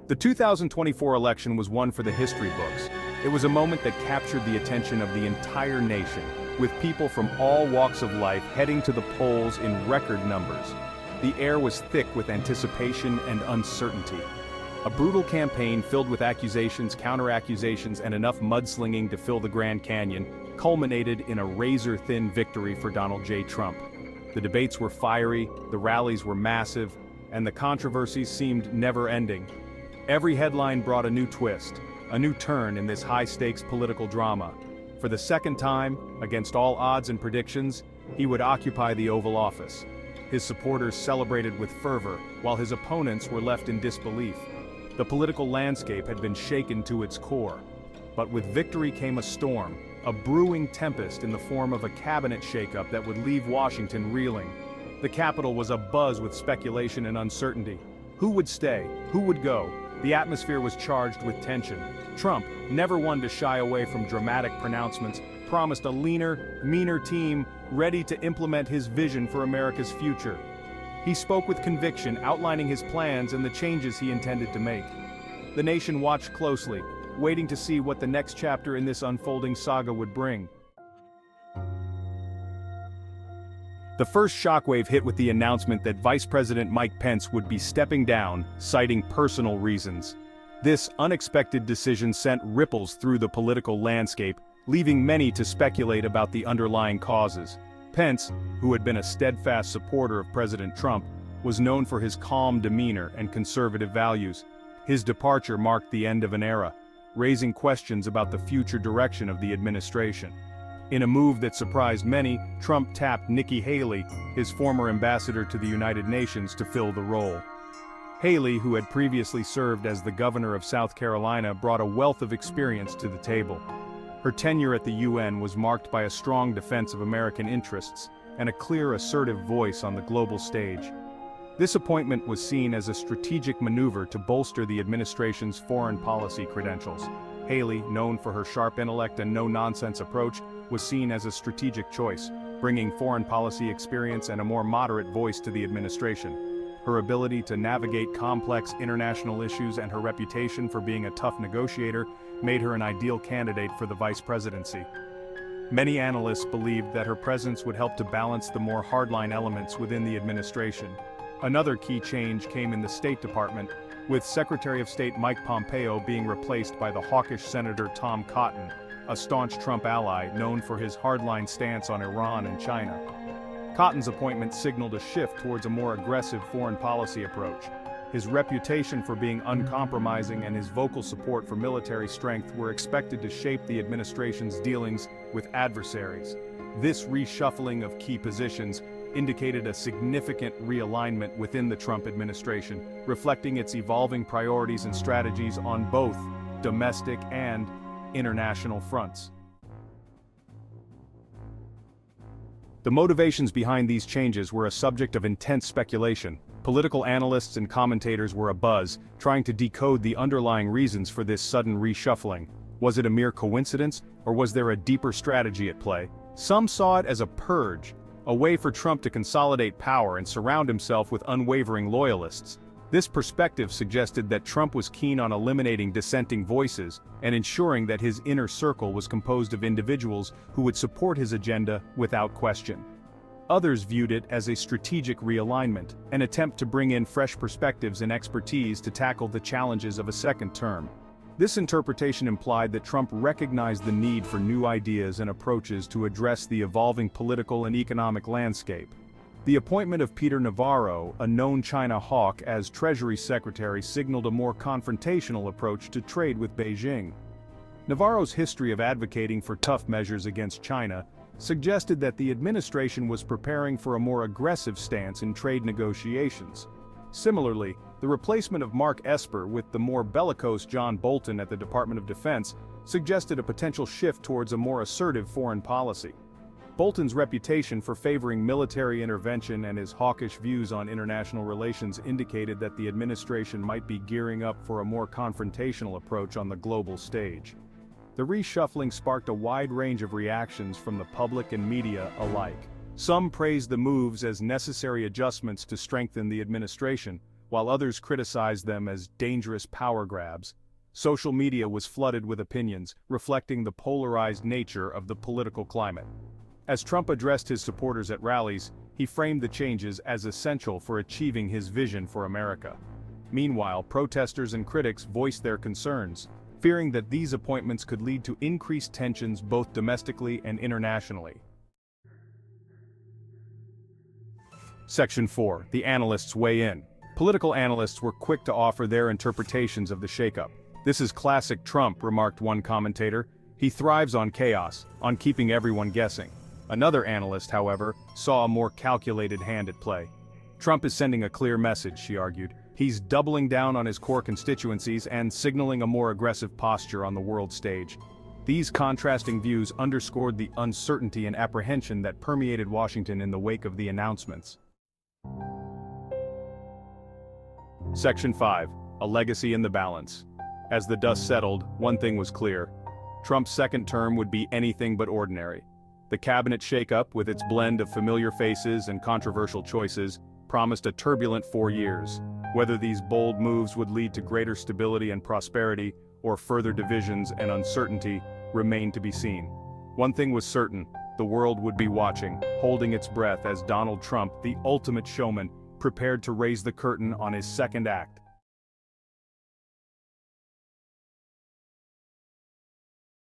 The 2024 election was one for the history books. It was a moment that captured the attention of the entire nation, with people from all walks of life heading to the polls in record numbers. The air was thick with anticipation and uncertainty. A brutal campaign filled with accusations, counter-accusations, and enough mudslinging to fill the Grand Canyon culminated in a razor-thin victory for Donald J. Trump. The debates were fiery, the rallies were massive, and the controversies seemed never-ending. Every headline brought a new twist, a new turn in this high-stakes political drama. For the second time, against all odds and predictions, he would occupy the Oval Office. His supporters celebrated with fervor, while his opponents were left in disbelief. The political landscape had been shaken to its core. But with victory came a storm, a brewing tempest in the form of a cabinet shakeup that would leave Washington reeling. The Capitol was abuzz with speculation and uncertainty. Who would stay? Who would go? The atmosphere was charged with tension. Trump, never one to shy away from dramatic pronouncements, promised a leaner, meaner team ready to implement his vision for America's future. He spoke with conviction, outlining his plans and the changes he intended to make. The nation watched closely, waiting to see what the next chapter in this unfolding saga would bring. The first shockwave hit with the announcement that Vice President Mike Pence would be stepping down, citing personal reasons. This unexpected decision sent ripples through the political landscape, leaving many to speculate about the underlying causes. Pence, who had been a steadfast supporter of President Trump, was known for his calm demeanor and conservative values. His departure marked the end of an era, raising questions about the future direction of the administration. In a move that surprised many, Trump tapped Nikki Haley, his former ambassador to the United Nations, to fill the role. Haley, who had previously served as the governor of South Carolina, brought a wealth of experience to the table. Her tenure at the UN was marked by a strong defense of American interests and a clear, assertive voice on the global stage. This appointment was seen as a strategic maneuver to bolster the administration's foreign policy credentials. Haley, known for her sharp intellect and no-nonsense approach, was seen as a strategic choice, bringing foreign policy experience and a more moderate voice to the administration. Her ability to navigate complex international issues and her reputation for being a tough negotiator made her an ideal candidate for the vice presidency. Many analysts believed that her presence would help to balance the more hardline elements within the administration. Another key change came in the State Department, with Secretary of State Mike Pompeo being replaced by the hawkish Senator Tom Cotton, a staunch Trump ally known for his hardline stance on Iran and China. Cotton's appointment signaled a shift towards a more aggressive foreign policy approach. His reputation for being uncompromising and his vocal support for military strength were expected to shape the administration's dealings with adversaries. This reshuffling of key positions indicated a significant realignment within the Trump administration, reflecting its evolving priorities and strategies on both domestic and international fronts. The motivations behind these changes were a subject of intense speculation. Political analysts and commentators were abuzz, trying to decode the underlying reasons for this sudden reshuffling. Was it a mere coincidence, or was there a deeper strategy at play? Some saw it as a purge, a way for Trump to consolidate power and surround himself with unwavering loyalists. This perspective suggested that Trump was keen on eliminating dissenting voices and ensuring that his inner circle was composed of individuals who would support his agenda without question. Others viewed it as a strategic realignment, an attempt to bring in fresh perspectives and expertise to tackle the challenges of a second term. This interpretation implied that Trump recognized the need for new ideas and approaches to address the evolving political and economic landscape. The appointment of Peter Navarro, a known China hawk, as Treasury Secretary signaled a more confrontational approach to trade with Beijing. Navarro's history of advocating for tough measures against China suggested that the administration was preparing for a more aggressive stance in trade negotiations. Similarly, the replacement of Mark Esper with the more bellicose John Bolton at the Department of Defense suggested a potential shift towards a more assertive foreign policy. Bolton's reputation for favoring military intervention and his hawkish views on international relations indicated that the administration might be gearing up for a more confrontational approach on the global stage. The reshuffling sparked a wide range of reactions from the public and media alike. Some praised the moves as necessary adjustments to strengthen the administration, while others criticized them as dangerous power grabs. Social media was flooded with opinions, reflecting the polarized nature of the political climate. As Trump addressed his supporters at rallies, he framed the changes as essential for achieving his vision for America. Meanwhile, protesters and critics voiced their concerns, fearing that these appointments could lead to increased tensions both domestically and internationally. Section 4. The analysts weigh in. Political analysts were quick to offer their interpretations of the shakeup. "This is classic Trump," remarked one commentator. "He thrives on chaos, on keeping everyone guessing." Another analyst, however, saw a more calculated hand at play. "Trump is sending a clear message," she argued. "He's doubling down on his core constituencies and signaling a more aggressive posture on the world stage." These contrasting views underscored the uncertainty and apprehension that permeated Washington in the wake of the announcements. Section 5. A legacy in the balance. As the dust settled, one thing was clear. Trump's second term would be anything but ordinary. The cabinet shakeup, with its blend of familiar faces and controversial choices, promised a turbulent 4 years. Whether these bold moves would lead to greater stability and prosperity, or further divisions and uncertainty, remained to be seen. One thing was certain: the world would be watching, holding its breath as Donald Trump, the ultimate showman, prepared to raise the curtain on his second act.